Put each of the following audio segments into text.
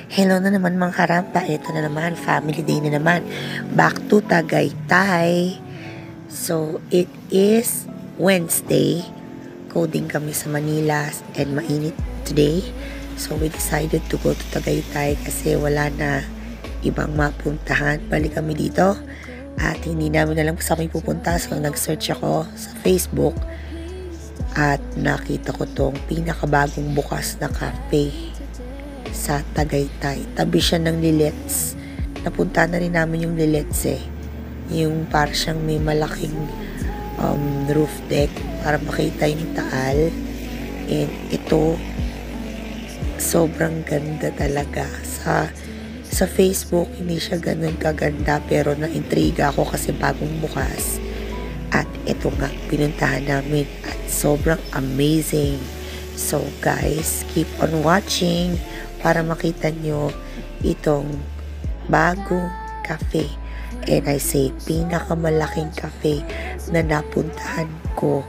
Hello na naman mga karamba, ito na naman, family day na naman. Back to Tagaytay. So, it is Wednesday. Coding kami sa Manila and mainit today. So, we decided to go to Tagaytay kasi wala na ibang mapuntahan. Balik kami dito at hindi namin alam kung saan kami pupunta. So, nag-search ako sa Facebook at nakita ko tong pinakabagong bukas na cafe sa Tagaytay. Tabi siya ng Lilets. Napunta na rin namin yung Lilets Yung para siyang may malaking roof deck para makita yung Taal. And ito, sobrang ganda talaga. Sa Facebook, hindi siya ganun kaganda pero na-intriga ako kasi bagong bukas. At ito nga, pinuntahan namin at sobrang amazing. So guys, keep on watching para makita nyo itong bagong cafe. And I say, pinakamalaking cafe na napuntahan ko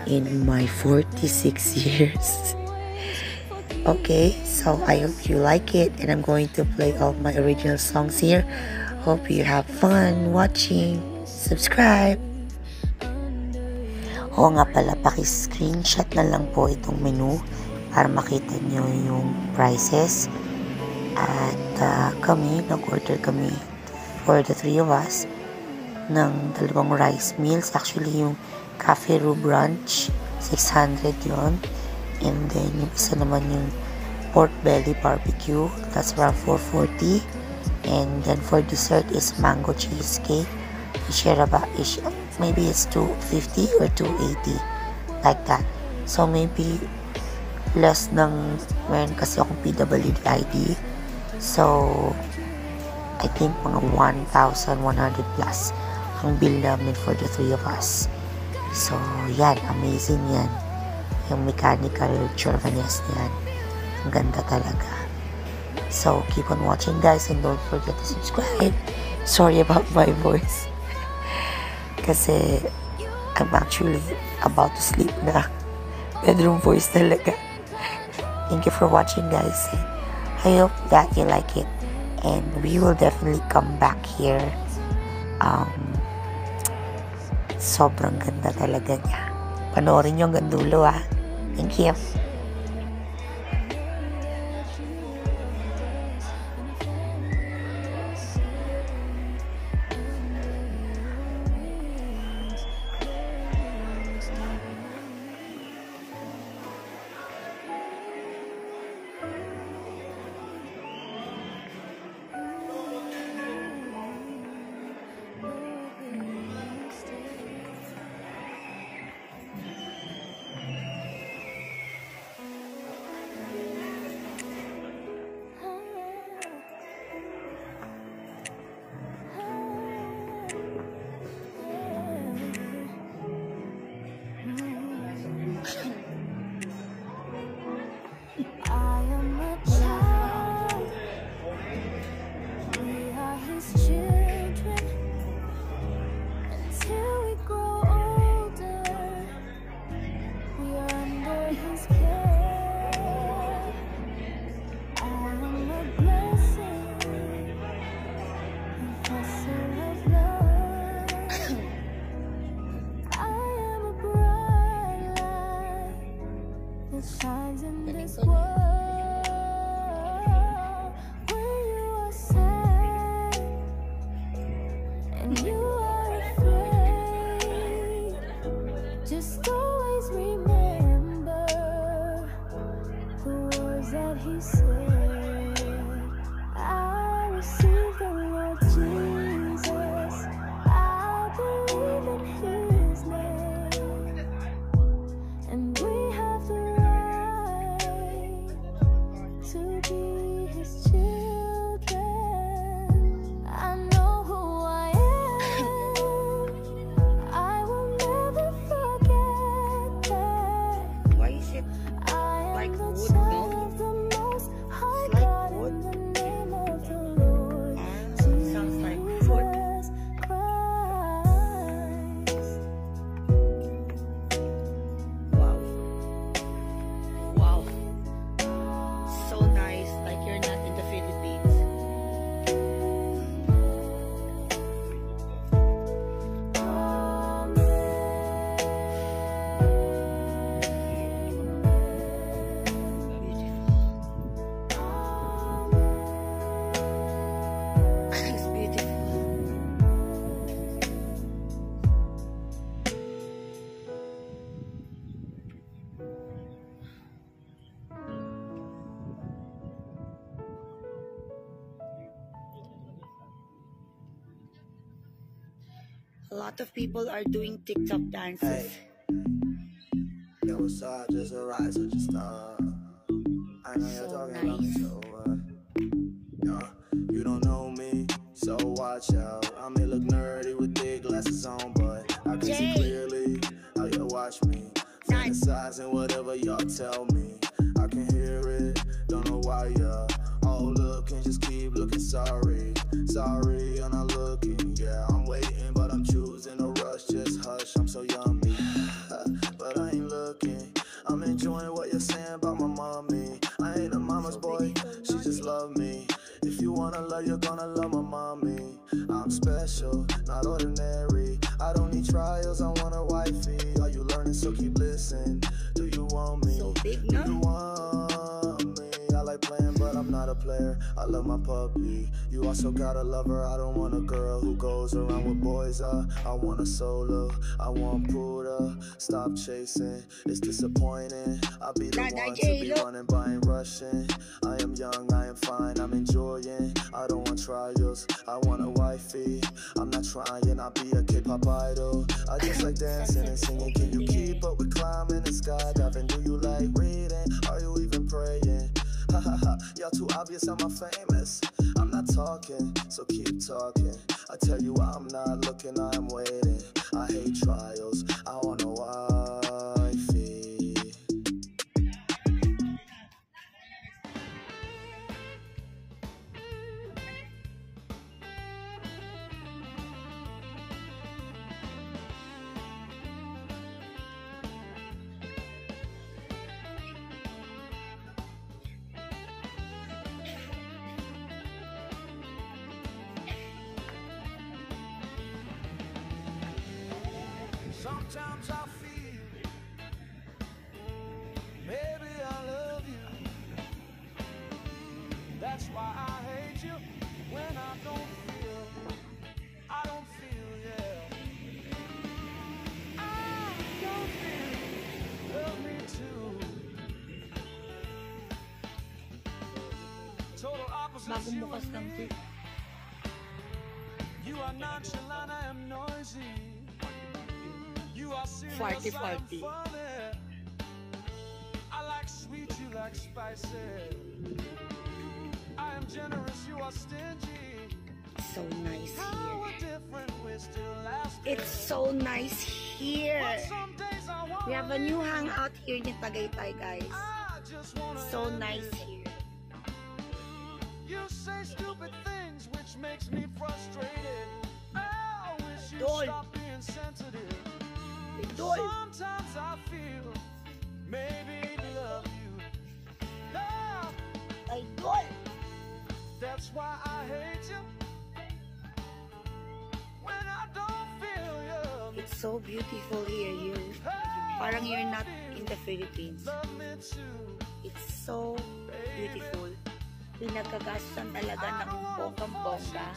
in my 46 years. Okay, so I hope you like it and I'm going to play all my original songs here. Hope you have fun watching. Subscribe! Oo nga pala, paki-screenshot na lang po itong menu para makita nyo yung prices. At kami, nag-order kami for the 3 of us ng 2 rice meals. Actually, yung cafe roux brunch, 600 yon. And then, yung isa naman yung pork belly barbecue, that's around 440. And then, for dessert is mango cheesecake. Maybe it's 250 or 280, like that. So, maybe less ng, meron kasi akong PWD ID. So, I think mga 1,100 plus ang bill namin for the 3 of us. So, yan. Amazing yan. Yung mechanical chauvinist yan. Ang ganda talaga. So, keep on watching guys and don't forget to subscribe. Sorry about my voice. Kasi, I'm actually about to sleep na. Bedroom voice talaga. Thank you for watching guys. I hope that you like it. And we will definitely come back here. Sobrang ganda talaga niya. Panoorin nyo hanggang dulo Thank you. A lot of people are doing TikTok dances. Hey. Yo, what's up? Just a ride, so just stop. I know you're talking about me, so you don't know me, so watch out. I may look nerdy with big glasses on, but I can see clearly how you watch me. Fantasizing whatever y'all tell me. I can hear it, don't know why y'all all looking, just keep looking. Sorry, you're not looking. Yeah, I'm waiting, but I'm choosing to rush. Just hush, I'm so yummy. But I ain't looking. I'm enjoying what you're saying about my mommy. I ain't a mama's boy, she just love me. If you wanna love, you're gonna love my mommy. I'm special, not ordinary. I don't need trials, I want a wifey. Are you learning? So keep listening. Do you want me? So big, no? Do you want me? I like playing, but I'm not a player. I love my puppy. You also got a lover. I don't want a girl who goes around with boys. I want a solo. I want Buddha. Stop chasing, it's disappointing. I'll be the one to be running by and rushing. I am young, I am fine, I'm enjoying. I don't want trials, I want a wifey. I'm not trying, I'll be a K-pop idol. I just like dancing and singing. Can you keep up with climbing and skydiving? Do you like reading? Are you even praying? Ha ha ha, y'all too obvious, I'm not famous. I'm not talking, so keep talking. I tell you I'm not looking, I'm waiting. I hate trials, I want a wifey. Sometimes I feel maybe I love you. That's why I hate you when I don't feel, yeah. I don't feel, love me too. Total opposites, you and me. You are nonchalant, I am noisy. You are serious, I'm funny. I like sweet, you like spicy. I am generous, you are stingy. So nice here. It's It's so nice here. We have a new hangout here in Tagaytay, guys. So nice here. You say stupid things, which makes me frustrated. I wish you'd stop being sensitive. Sometimes I feel maybe love you. Love. That's why I hate you when I don't feel you. It's so beautiful here. Parang you're not in the Philippines. It's so beautiful. Pinagkagastusan talaga ng bonggang-bongga.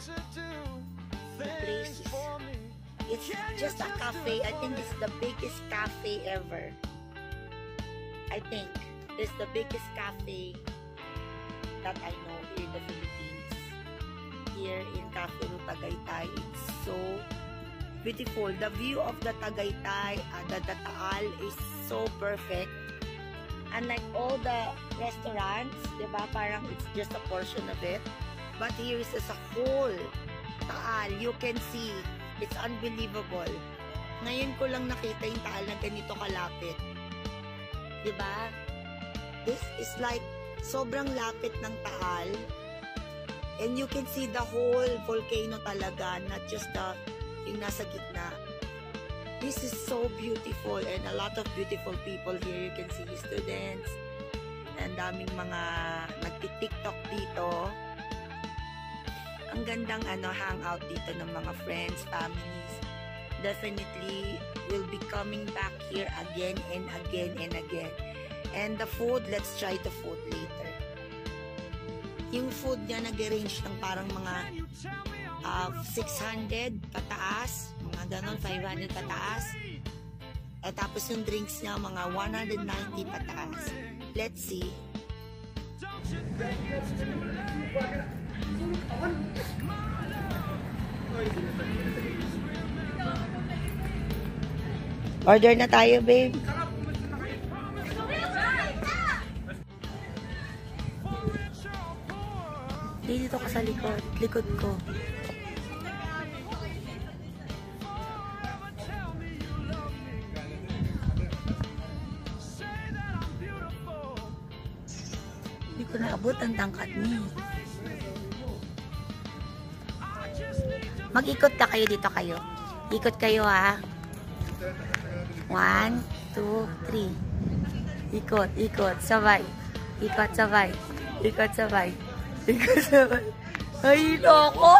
The place is... It's just a cafe. I think it's the biggest cafe ever. I think it's the biggest cafe that I know here in the Philippines. Here in Cafe no Tagaytay. It's so beautiful. The view of the Tagaytay, the Taal is so perfect. Unlike all the restaurants, diba? Parang it's just a portion of it. But here is as a whole Taal. You can see. It's unbelievable. Ngayon ko lang nakita yung Taal na ganito kalapit. Diba? This is like sobrang lapit ng Taal. And you can see the whole volcano talaga, not just the yung nasa gitna. This is so beautiful and a lot of beautiful people here. You can see students and daming mga nagti-TikTok dito. Ang gandang hangout dito ng mga friends, families. Definitely will be coming back here again and again and again. And the food, let's try the food later. Yung food niya nag-range ng parang mga 600 pataas, mga ganon, 500 pataas. At tapos yung drinks niya mga 190 pataas. Let's see. Don't you think it's Order na tayo, babe. Dito ka sa likod ko. Hindi ko naabot ang tangkat niya. Mag-ikot na kayo dito kayo. Ikot kayo ha. 1, 2, 3. Ikot, ikot, sabay. Ikot, sabay. Ikot, sabay. Ikot, sabay. Ay, loko!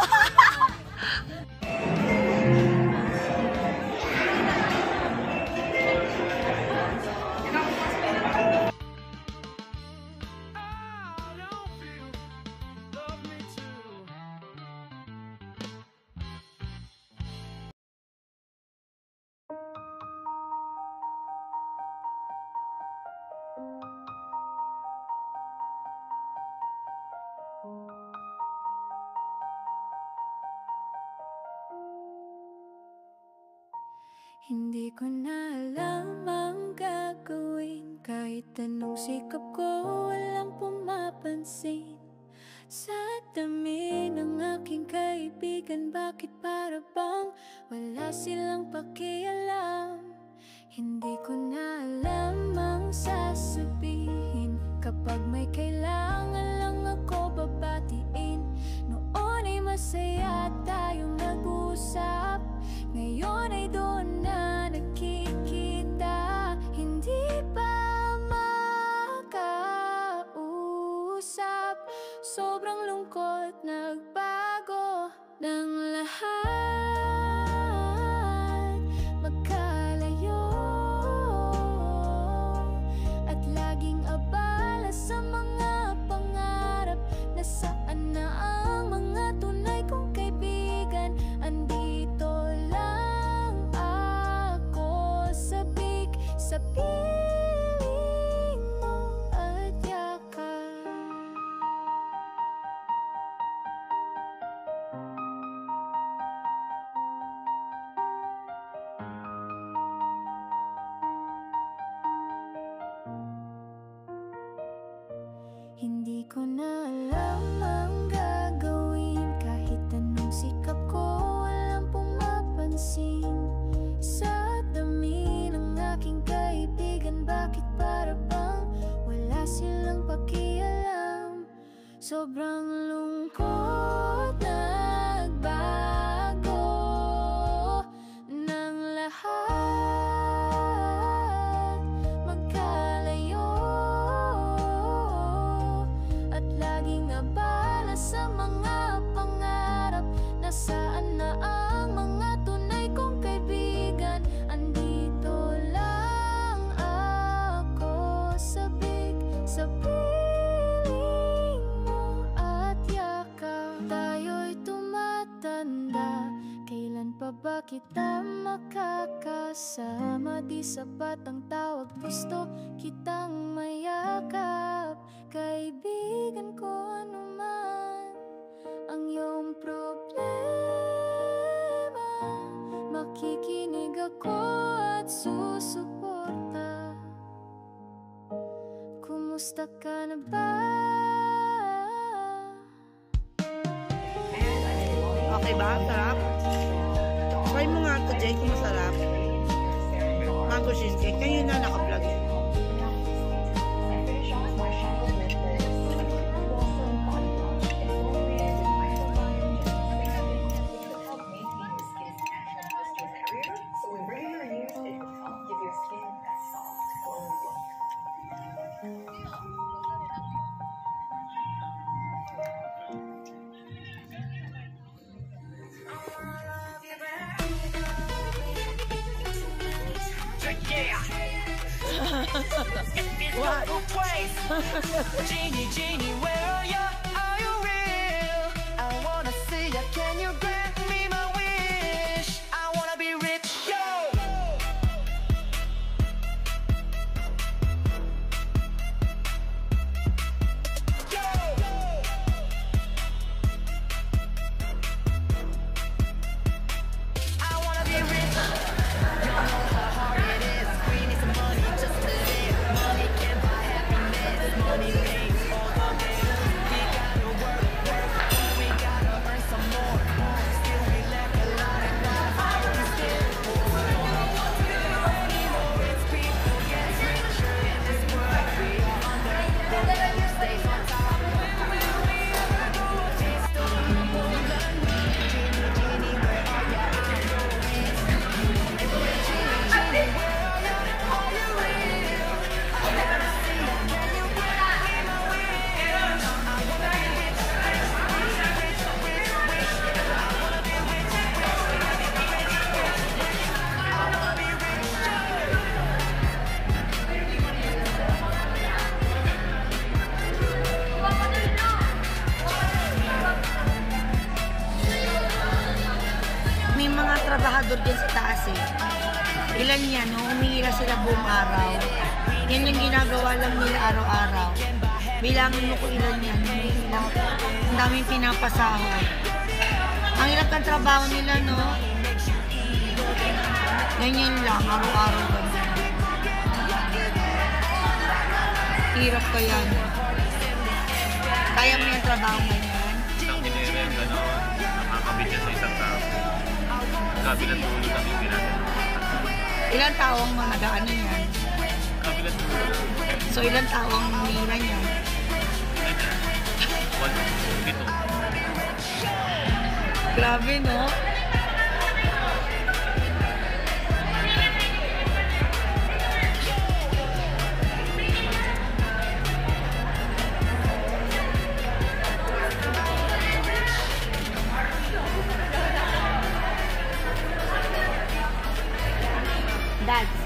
Hindi ko na alam ang gagawin. Kahit anong sikap ko, walang pumapansin. Sa dami ng aking kaibigan, bakit para bang wala silang pakialam? Hindi ko na alam ang sasabihin. Kapag may kailangan lang ako babatiin. Noon ay masaya tayong nag-usap. Ngayon ay doon na nakikita. Hindi pa makausap. Sobrang lungkot, nagbago ng lahat. Magkalayo at laging abala sa mga pangarap. Nasaan na ang mga tunay kong kaibigan? Andito lang ako, sabik sa piling mo at yakap. Hindi ko na alam ang gagawin. Kahit anong sikap ko, walang pumapansin. Sa dami ng aking kaibigan, bakit para bang wala silang pakialam? Sobrang lungkot, nagbago ng lahat. Magkalayo at laging abala sa mga pangarap. Nasaan na ang mga tunay kong kaibigan? Andito lang ako, sabik sa piling mo at yakap. Tayo'y tumatanda, kailan pa ba kita makakasama? Di sapat ang tawag, gusto kitang mayakap. Kaibigan ko, anuman ang iyong problema, makikinig ako at susuporta. Kumusta ka na ba? Okay ba? Sarap? Try mo nga ito, Jay, kung masarap. Mango cheesecake. Kanina naka-vlog yun. What? Genie, Genie, where are you? Are you real? I wanna see ya. Can you grant me my wish? I wanna be rich, yo. Yo. I wanna be rich. You know how hard it kontador dyan sa taas eh. Ilan yan, no? Umihila sila buong araw. Yan yung ginagawa lang nila araw-araw. Bilangin mo kung ilan yan. Ang daming pinapasahod. Ang hirap ng trabaho nila, no? Ganyan lang, araw-araw ganyan. Hirap kaya, no? Kaya mo yung trabaho ganyan? Isang dinero yung gano'n, nakakabit niya sa isang tao. Kabilang tulo lang yung ginagawa. Ilang tao ang nag-ano yan? Kabilang tulo lang. So, ilang tao ang nila niyan? Ito. Grabe, no? Dads.